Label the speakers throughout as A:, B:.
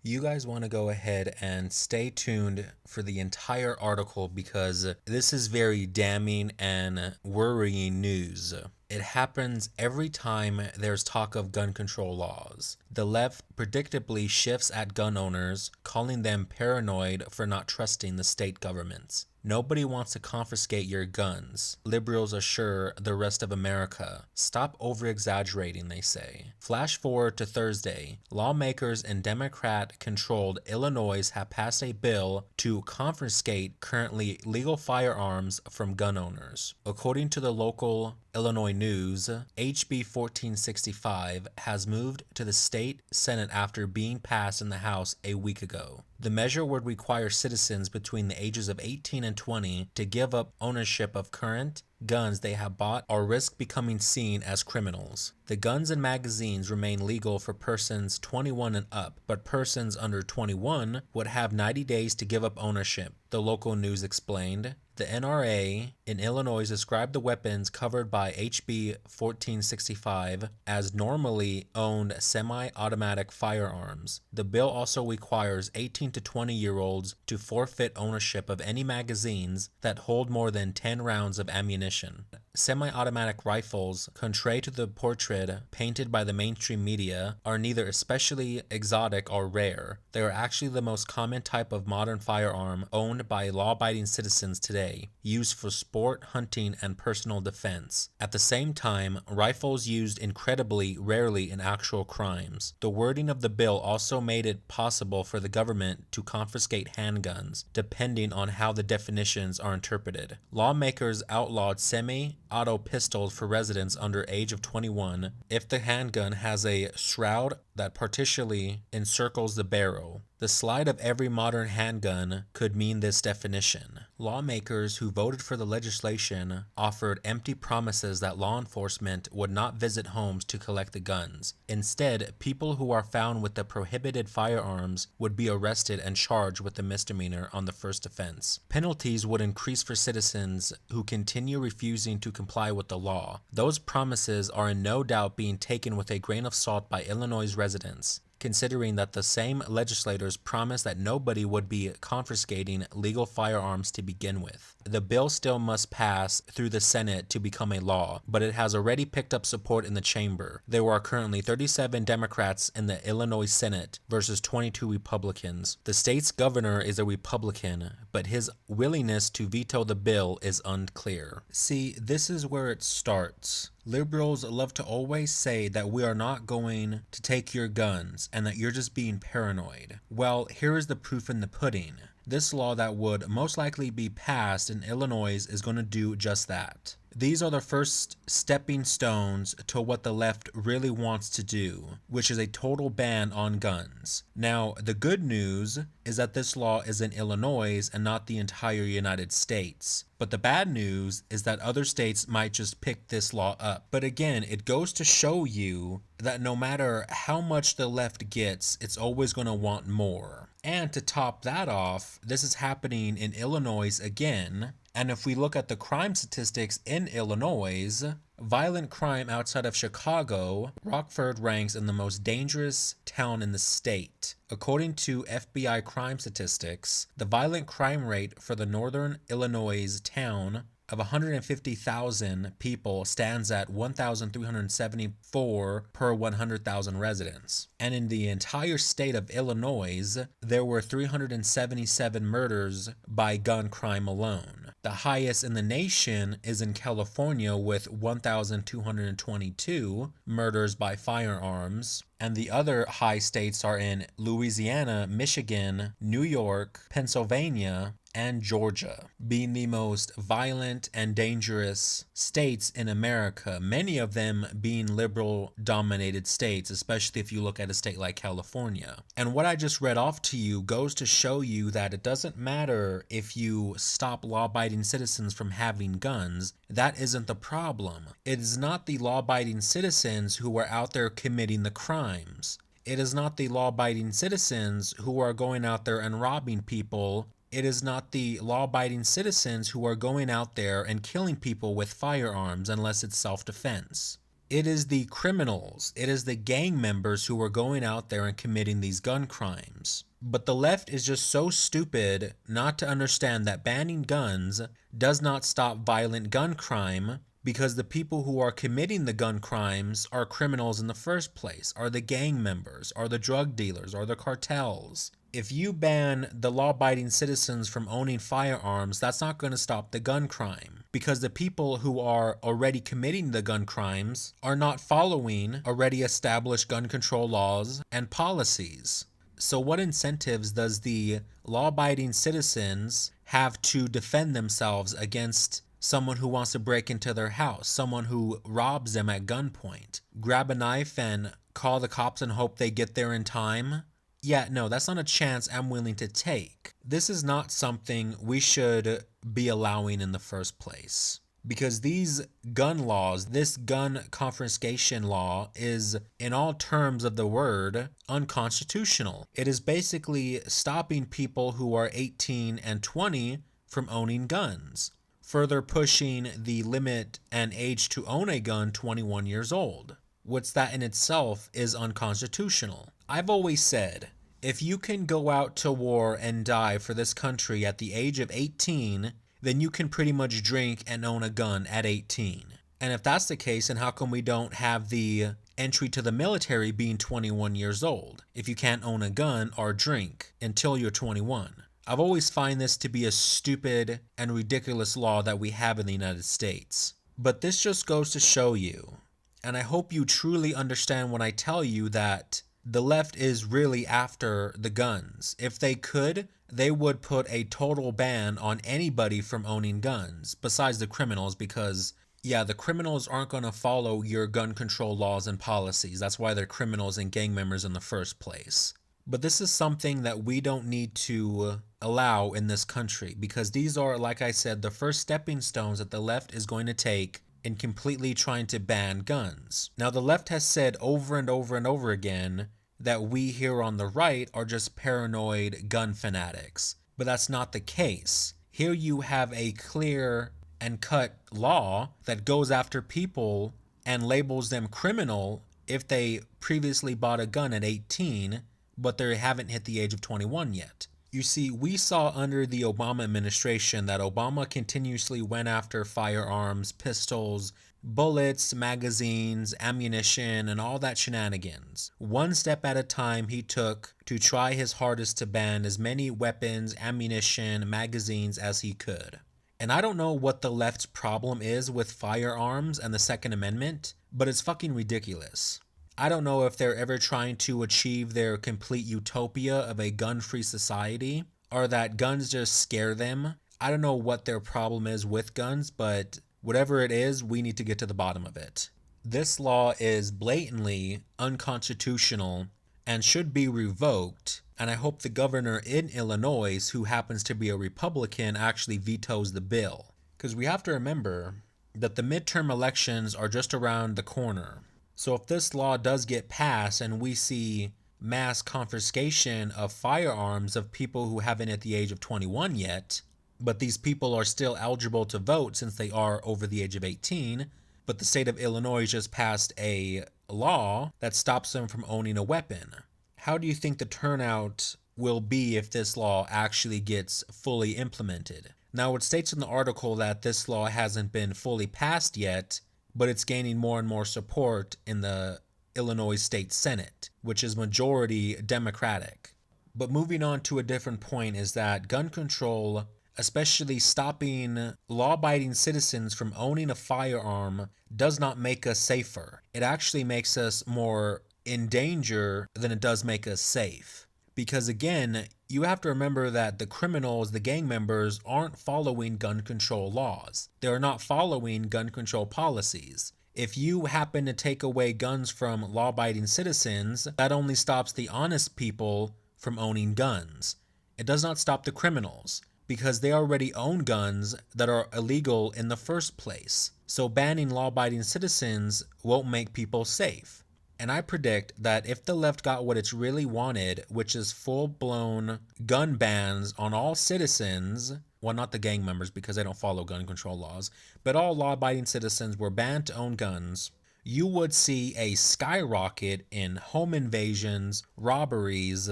A: You guys want to go ahead and stay tuned for the entire article because this is very damning and worrying news. It happens every time there's talk of gun control laws. The left predictably shifts at gun owners, calling them paranoid for not trusting the state governments. Nobody wants to confiscate your guns, liberals assure the rest of America. Stop over-exaggerating, they say. Flash forward to Thursday. Lawmakers in Democrat-controlled Illinois have passed a bill to confiscate currently legal firearms from gun owners. According to the local Illinois News, HB 1465 has moved to the state Senate after being passed in the House a week ago. The measure would require citizens between the ages of 18 and 20 to give up ownership of current guns they have bought or risk becoming seen as criminals. The guns and magazines remain legal for persons 21 and up, but persons under 21 would have 90 days to give up ownership, the local news explained. The NRA in Illinois described the weapons covered by HB 1465 as normally owned semi-automatic firearms. The bill also requires 18 to 20-year-olds to forfeit ownership of any magazines that hold more than 10 rounds of ammunition. Semi-automatic rifles, contrary to the portrait painted by the mainstream media, are neither especially exotic or rare. They are actually the most common type of modern firearm owned by law-abiding citizens today, used for sport, hunting, and personal defense. At the same time, rifles used incredibly rarely in actual crimes. The wording of the bill also made it possible for the government to confiscate handguns, depending on how the definitions are interpreted. Lawmakers outlawed semi-auto pistols for residents under age of 21 if the handgun has a shroud that partially encircles the barrel. The slide of every modern handgun could mean this definition. Lawmakers who voted for the legislation offered empty promises that law enforcement would not visit homes to collect the guns. Instead, people who are found with the prohibited firearms would be arrested and charged with a misdemeanor on the first offense. Penalties would increase for citizens who continue refusing to comply with the law. Those promises are in no doubt being taken with a grain of salt by Illinois residents, considering that the same legislators promised that nobody would be confiscating legal firearms to begin with. The bill still must pass through the Senate to become a law, but it has already picked up support in the chamber. There are currently 37 Democrats in the Illinois Senate versus 22 Republicans. The state's governor is a Republican, but his willingness to veto the bill is unclear. See, this is where it starts. Liberals love to always say that we are not going to take your guns and that you're just being paranoid. Well, here is the proof in the pudding. This law that would most likely be passed in Illinois is going to do just that. These are the first stepping stones to what the left really wants to do, which is a total ban on guns. Now, the good news is that this law is in Illinois and not the entire United States. But the bad news is that other states might just pick this law up. But again, it goes to show you that no matter how much the left gets, it's always going to want more. And to top that off, this is happening in Illinois again. And if we look at the crime statistics in Illinois, violent crime outside of Chicago, Rockford ranks in the most dangerous town in the state. According to FBI crime statistics, the violent crime rate for the northern Illinois town of 150,000 people stands at 1,374 per 100,000 residents. And in the entire state of Illinois, there were 377 murders by gun crime alone. The highest in the nation is in California with 1,222 murders by firearms. And the other high states are in Louisiana, Michigan, New York, Pennsylvania, and Georgia, being the most violent and dangerous states in America, many of them being liberal-dominated states, especially if you look at a state like California. And what I just read off to you goes to show you that it doesn't matter if you stop law-abiding citizens from having guns. That isn't the problem. It is not the law-abiding citizens who are out there committing the crimes. It is not the law-abiding citizens who are going out there and robbing people. It is not the law-abiding citizens who are going out there and killing people with firearms unless it's self-defense. It is the criminals, it is the gang members who are going out there and committing these gun crimes. But the left is just so stupid not to understand that banning guns does not stop violent gun crime, because the people who are committing the gun crimes are criminals in the first place, are the gang members, are the drug dealers, are the cartels. If you ban the law-abiding citizens from owning firearms, that's not going to stop the gun crime, because the people who are already committing the gun crimes are not following already established gun control laws and policies. So what incentives does the law-abiding citizens have to defend themselves against someone who wants to break into their house, someone who robs them at gunpoint, grab a knife and call the cops and hope they get there in time? Yeah, no, that's not a chance I'm willing to take. This is not something we should be allowing in the first place. Because these gun laws, this gun confiscation law is, in all terms of the word, unconstitutional. It is basically stopping people who are 18 and 20 from owning guns, further pushing the limit and age to own a gun 21 years old, which that in itself is unconstitutional. I've always said, if you can go out to war and die for this country at the age of 18, then you can pretty much drink and own a gun at 18. And if that's the case, then how come we don't have the entry to the military being 21 years old, if you can't own a gun or drink until you're 21? I've always find this to be a stupid and ridiculous law that we have in the United States. But this just goes to show you, and I hope you truly understand when I tell you that the left is really after the guns. If they could, they would put a total ban on anybody from owning guns, besides the criminals, because, yeah, the criminals aren't going to follow your gun control laws and policies. That's why they're criminals and gang members in the first place. But this is something that we don't need to allow in this country, because these are, like I said, the first stepping stones that the left is going to take in completely trying to ban guns. Now, the left has said over and over and over again that we here on the right are just paranoid gun fanatics, but that's not the case. Here you have a clear and cut law that goes after people and labels them criminal if they previously bought a gun at 18, but they haven't hit the age of 21 yet. You see, we saw under the Obama administration that Obama continuously went after firearms, pistols, bullets, magazines, ammunition, and all that shenanigans. One step at a time he took to try his hardest to ban as many weapons, ammunition, magazines as he could. And I don't know what the left's problem is with firearms and the Second Amendment, but it's fucking ridiculous. I don't know if they're ever trying to achieve their complete utopia of a gun-free society, or that guns just scare them. I don't know what their problem is with guns, but whatever it is, we need to get to the bottom of it. This law is blatantly unconstitutional and should be revoked, and I hope the governor in Illinois, who happens to be a Republican, actually vetoes the bill. Because we have to remember that the midterm elections are just around the corner. So if this law does get passed and we see mass confiscation of firearms of people who haven't hit the age of 21 yet, but these people are still eligible to vote since they are over the age of 18, but the state of Illinois just passed a law that stops them from owning a weapon. How do you think the turnout will be if this law actually gets fully implemented? Now, it states in the article that this law hasn't been fully passed yet, but it's gaining more and more support in the Illinois State Senate, which is majority Democratic. But moving on to a different point is that gun control, especially stopping law-abiding citizens from owning a firearm, does not make us safer. It actually makes us more in danger than it does make us safe. Because again, you have to remember that the criminals, the gang members, aren't following gun control laws. They're not following gun control policies. If you happen to take away guns from law-abiding citizens, that only stops the honest people from owning guns. It does not stop the criminals, because they already own guns that are illegal in the first place. So banning law-abiding citizens won't make people safe. And I predict that if the left got what it's really wanted, which is full-blown gun bans on all citizens, well, not the gang members because they don't follow gun control laws, but all law-abiding citizens were banned to own guns, you would see a skyrocket in home invasions, robberies,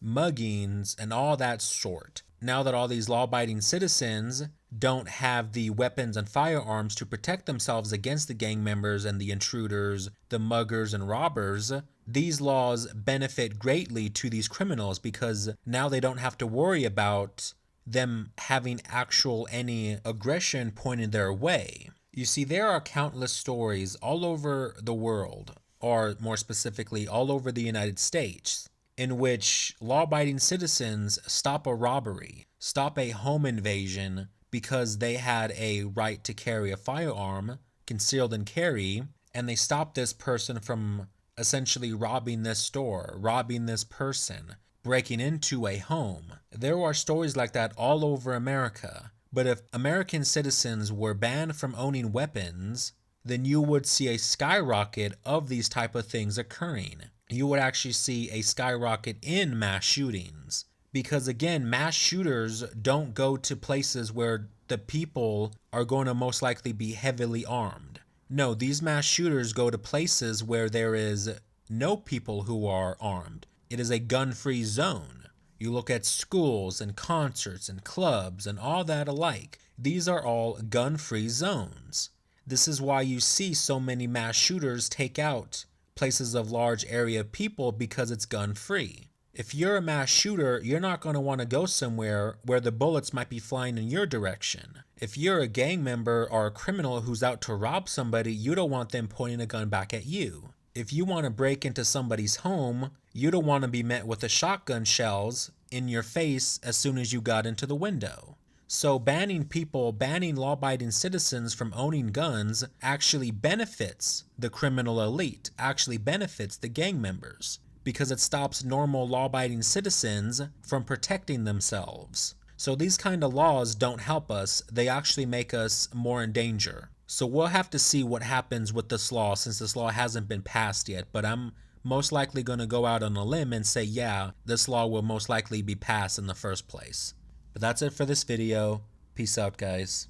A: muggings, and all that sort. Now that all these law abiding citizens don't have the weapons and firearms to protect themselves against the gang members and the intruders, the muggers and robbers, these laws benefit greatly to these criminals because now they don't have to worry about them having actual any aggression pointed their way. You see, there are countless stories all over the world, or more specifically, all over the United States, in which law abiding citizens stop a robbery, stop a home invasion because they had a right to carry a firearm, concealed and carry, and they stop this person from essentially robbing this store, robbing this person, breaking into a home. There are stories like that all over America. But if American citizens were banned from owning weapons, then you would see a skyrocket of these type of things occurring. You would actually see a skyrocket in mass shootings. Because again, mass shooters don't go to places where the people are going to most likely be heavily armed. No, these mass shooters go to places where there is no people who are armed. It is a gun-free zone. You look at schools and concerts and clubs and all that alike. These are all gun-free zones. This is why you see so many mass shooters take out places of large area of people, because it's gun-free. If you're a mass shooter, you're not going to want to go somewhere where the bullets might be flying in your direction. If you're a gang member or a criminal who's out to rob somebody, you don't want them pointing a gun back at you. If you want to break into somebody's home, you don't want to be met with the shotgun shells in your face as soon as you got into the window. So banning law-abiding citizens from owning guns actually benefits the criminal elite, actually benefits the gang members, because it stops normal law-abiding citizens from protecting themselves. So these kind of laws don't help us, they actually make us more in danger. So we'll have to see what happens with this law, since this law hasn't been passed yet, but I'm most likely going to go out on a limb and say, yeah, this law will most likely be passed in the first place. But that's it for this video. Peace out, guys.